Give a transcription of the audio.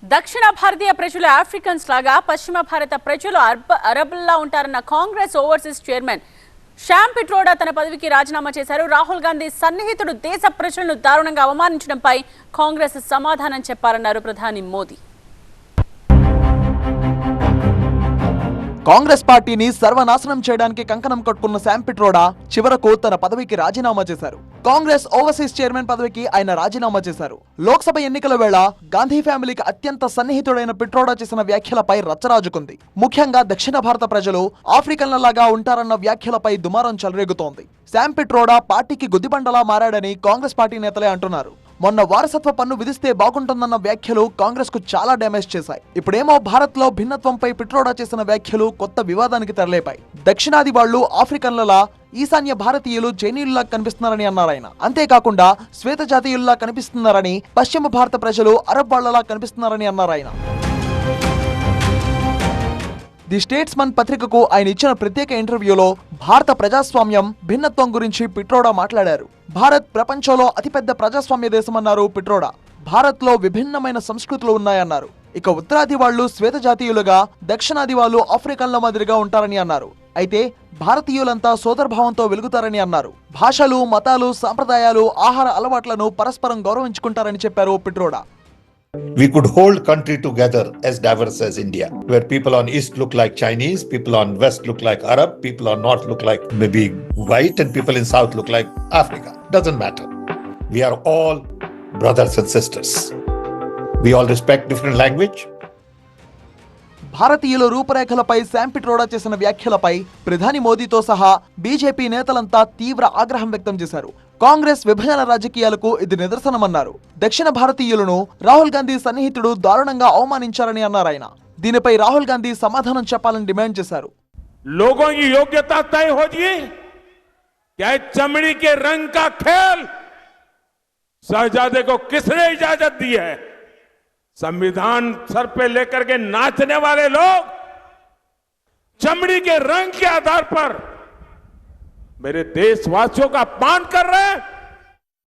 దక్షిణ భారతీయ ప్రజలు ఆఫ్రికన్స్ లాగా పశ్చిమ భారత ప్రజలు అరబుల్లా ఉంటారన్న కాంగ్రెస్ ఓవర్సీస్ చైర్మన్ శ్యామ్ పిట్రోడా తన పదవికి రాజీనామా చేశారు. రాహుల్ గాంధీ సన్నిహితుడు దేశ ప్రజలను దారుణంగా అవమానించడంపై కాంగ్రెస్ సమాధానం చెప్పారన్నారు ప్రధాని మోదీ. కాంగ్రెస్ పార్టీని సర్వనాశనం చేయడానికి కంకణం కట్టుకున్న శ్యామ్ పిట్రోడా చివరకు తన పదవికి రాజీనామా చేశారు. కాంగ్రెస్ ఓవర్సీస్ చైర్మన్ పదవికి ఆయన రాజీనామా చేశారు. లోక్సభ ఎన్నికల వేళ గాంధీ ఫ్యామిలీకి అత్యంత సన్నిహితుడైన పిట్రోడా చేసిన వ్యాఖ్యలపై రచ్చరాజుకుంది. ముఖ్యంగా దక్షిణ భారత ప్రజలు ఆఫ్రికన్లలాగా ఉంటారన్న వ్యాఖ్యలపై దుమారం చెలరేగుతోంది. శ్యామ్ పిట్రోడా పార్టీకి గుదిబండలా మారాడని కాంగ్రెస్ పార్టీ నేతలే అంటున్నారు. మొన్న వారసత్వ పన్ను విధిస్తే బాగుంటుందన్న వ్యాఖ్యలు కాంగ్రెస్ కు చాలా డ్యామేజ్ చేశాయి. ఇప్పుడేమో భారత్ లో భిన్నత్వంపై పిట్రోడా చేసిన వ్యాఖ్యలు కొత్త వివాదానికి తెరలేపాయి. దక్షిణాది వాళ్లు ఆఫ్రికన్లలా, ఈశాన్య భారతీయులు చైనీయుల్లా కనిపిస్తున్నారని అన్నారాయన. అంతేకాకుండా శ్వేత జాతీయుల్లా కనిపిస్తున్నారని, పశ్చిమ భారత ప్రజలు అరబ్ వాళ్లలా కనిపిస్తున్నారని అన్నారాయన. ది స్టేట్స్మన్ పత్రికకు ఆయన ఇచ్చిన ప్రత్యేక ఇంటర్వ్యూలో భారత ప్రజాస్వామ్యం, భిన్నత్వం గురించి పిట్రోడా మాట్లాడారు. భారత్ ప్రపంచంలో అతిపెద్ద ప్రజాస్వామ్య దేశమన్నారు పిట్రోడా. భారత్ లో విభిన్నమైన సంస్కృతులు ఉన్నాయన్నారు. ఇక ఉత్తరాది వాళ్లు శ్వేత జాతీయులుగా, దక్షిణాది వాళ్లు ఆఫ్రికన్ల మాదిరిగా ఉంటారని అన్నారు. అయితే భారతీయులంతా సోదరభావంతో వెలుగుతారని అన్నారు. భాషలు, మతాలు, సాంప్రదాయాలు, ఆహార అలవాట్లను పరస్పరం గౌరవించుకుంటారని చెప్పారు Pitroda. We could hold country together as diverse as India, where people on east look like Chinese, people on west look like Arab, people on north look like maybe white, and people in south look like Africa. Doesn't matter. We are all brothers and sisters. We all respect different language. భారతీయుల రూపురేఖలపై శ్యామ్ పిట్రోడా చేసిన వ్యాఖ్యలపై ప్రధాని మోదీతో సహా BJP నేతలంతా తీవ్ర ఆగ్రహం వ్యక్తం చేశారు. కాంగ్రెస్ విభజన రాజకీయాలకు ఇది నిదర్శనమన్నారు. దక్షిణ భారతీయులను రాహుల్ గాంధీ సన్నిహితుడు దారుణంగా అవమానించారని అన్నారాయన. దీనిపై రాహుల్ గాంధీ సమాధానం చెప్పాలని డిమాండ్ చేశారు. लोगों की योग्यता तय होगी क्या? चमड़ी के रंग का खेल शहजादे को किसने इजाजत दी है? संविधान सर पे लेकर के नाचने वाले लोग चमड़ी के रंग के आधार पर मेरे देशवासियों का अपमान कर रहे हैं.